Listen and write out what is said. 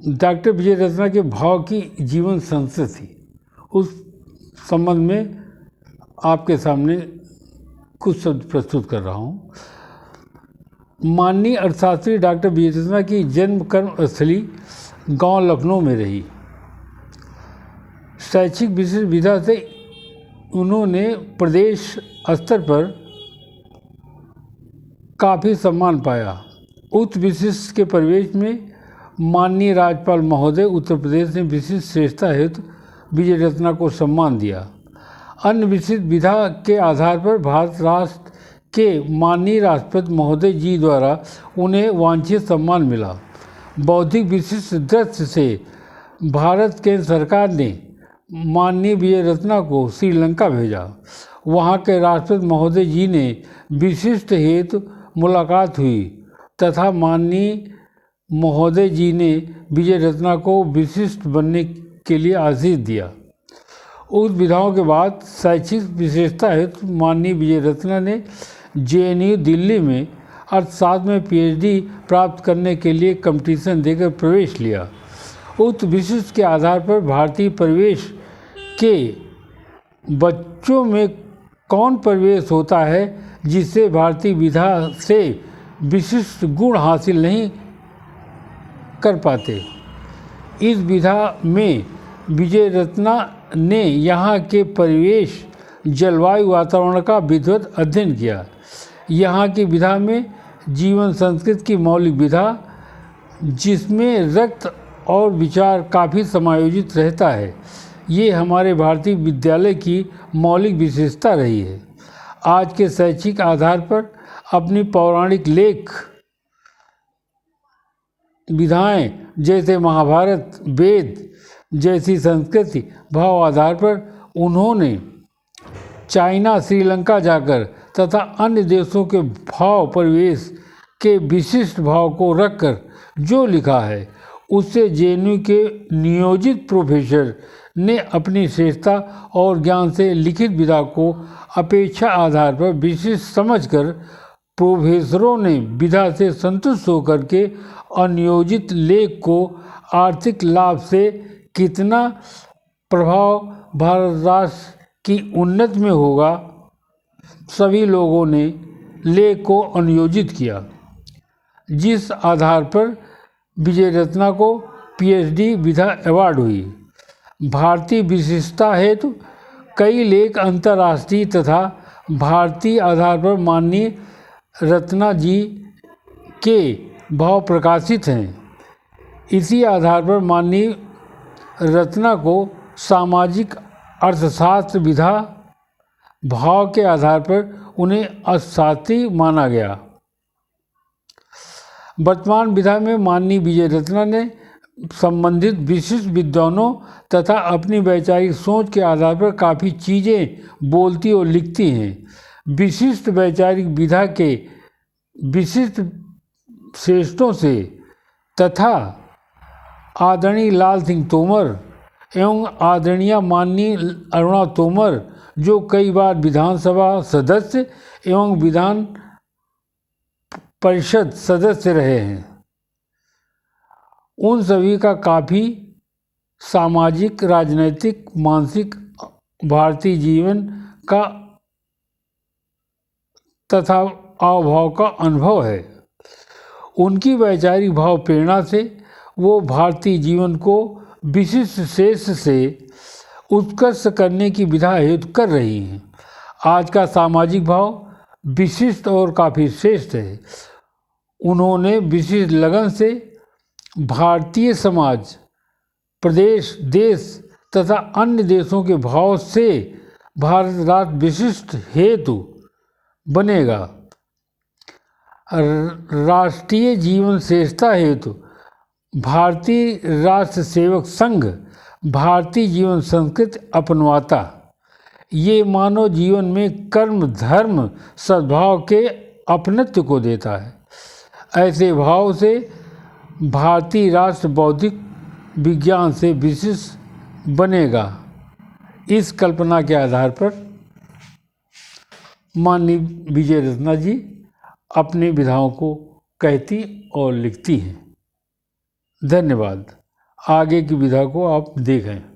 Doctor विजय रत्ना के भाव की जीवन संस्कृति, उस संबंध में आपके सामने कुछ शब्द प्रस्तुत कर रहा हूँ। माननीय अर्थशास्त्री डॉक्टर विजय रत्ना की जन्म कर्म स्थली गांव लखनऊ में रही। शैक्षिक विशिष्ट विधा से उन्होंने प्रदेश स्तर पर काफ़ी सम्मान पाया। उच्च विशिष्ट के परिवेश में माननीय राज्यपाल महोदय उत्तर प्रदेश ने विशिष्ट श्रेष्ठता हेतु विजय रत्ना को सम्मान दिया। अन्य विशिष्ट विधा के आधार पर भारत राष्ट्र के माननीय राष्ट्रपति महोदय जी द्वारा उन्हें वांछित सम्मान मिला। बौद्धिक विशिष्ट दृष्टि से भारत केंद्र सरकार ने माननीय विजय रत्ना को श्रीलंका भेजा। वहाँ के राष्ट्रपति महोदय जी ने विशिष्ट हेतु मुलाकात हुई तथा माननीय महोदय जी ने विजय रत्ना को विशिष्ट बनने के लिए आशीष दिया। उस विधाओं के बाद शैक्षिक विशेषता हेतु माननीय विजय रत्ना ने JNU दिल्ली में अर्थशास्त्र में PhD प्राप्त करने के लिए कंपटीशन देकर प्रवेश लिया। उक्त विशिष्ट के आधार पर भारतीय परिवेश के बच्चों में कौन परिवेश होता है जिससे भारतीय विधा से विशिष्ट गुण हासिल नहीं कर पाते। इस विधा में विजय रत्ना ने यहाँ के परिवेश, जलवायु, वातावरण का विधिवत अध्ययन किया। यहाँ की विधा में जीवन संस्कृति की मौलिक विधा, जिसमें रक्त और विचार काफ़ी समायोजित रहता है, ये हमारे भारतीय विद्यालय की मौलिक विशेषता रही है। आज के शैक्षिक आधार पर अपनी पौराणिक लेख विधाएं जैसे महाभारत, वेद जैसी संस्कृति भाव आधार पर उन्होंने चाइना, श्रीलंका जाकर तथा अन्य देशों के भाव परिवेश के विशिष्ट भाव को रखकर जो लिखा है, उससे JNU के नियोजित प्रोफेसर ने अपनी श्रेष्ठता और ज्ञान से लिखित विधा को अपेक्षा आधार पर विशिष्ट समझकर प्रोफेसरों ने विधा से संतुष्ट होकर के अनियोजित लेख को आर्थिक लाभ से कितना प्रभाव भारत राष्ट्र की उन्नति में होगा, सभी लोगों ने लेख को अनुयोजित किया, जिस आधार पर विजय रत्ना को PhD विधा अवार्ड हुई। भारतीय विशिष्टता हेतु कई लेख अंतर्राष्ट्रीय तथा भारतीय आधार पर माननीय रत्ना जी के भाव प्रकाशित हैं। इसी आधार पर माननीय रत्ना को सामाजिक अर्थशास्त्र विधा भाव के आधार पर उन्हें अर्थशास्त्री माना गया। वर्तमान विधा में माननीय विजय रत्ना ने संबंधित विशिष्ट विद्वानों तथा अपनी वैचारिक सोच के आधार पर काफ़ी चीज़ें बोलती और लिखती हैं। विशिष्ट वैचारिक विधा के विशिष्ट श्रेष्ठों से तथा आदरणीय लाल सिंह तोमर एवं आदरणीय माननीय अरुणा तोमर, जो कई बार विधानसभा सदस्य एवं विधान परिषद सदस्य रहे हैं, उन सभी का काफ़ी सामाजिक, राजनैतिक, मानसिक भारतीय जीवन का तथा आवभाव का अनुभव है। उनकी वैचारिक भाव प्रेरणा से वो भारतीय जीवन को विशिष्ट श्रेष्ठ से उत्कर्ष करने की विधा हेतु कर रही हैं। आज का सामाजिक भाव विशिष्ट और काफ़ी श्रेष्ठ है। उन्होंने विशिष्ट लगन से भारतीय समाज, प्रदेश, देश तथा अन्य देशों के भाव से भारत राष्ट्र विशिष्ट हेतु बनेगा। राष्ट्रीय जीवन श्रेष्ठता हेतु भारतीय राष्ट्र सेवक संघ भारतीय जीवन संस्कृति अपनवाता। ये मानव जीवन में कर्म, धर्म, सद्भाव के अपनत्व को देता है। ऐसे भाव से भारतीय राष्ट्र बौद्धिक विज्ञान से विशिष्ट बनेगा। इस कल्पना के आधार पर माननीय विजय रत्ना जी अपनी विधाओं को कहती और लिखती हैं। धन्यवाद। आगे की विधा को आप देखें।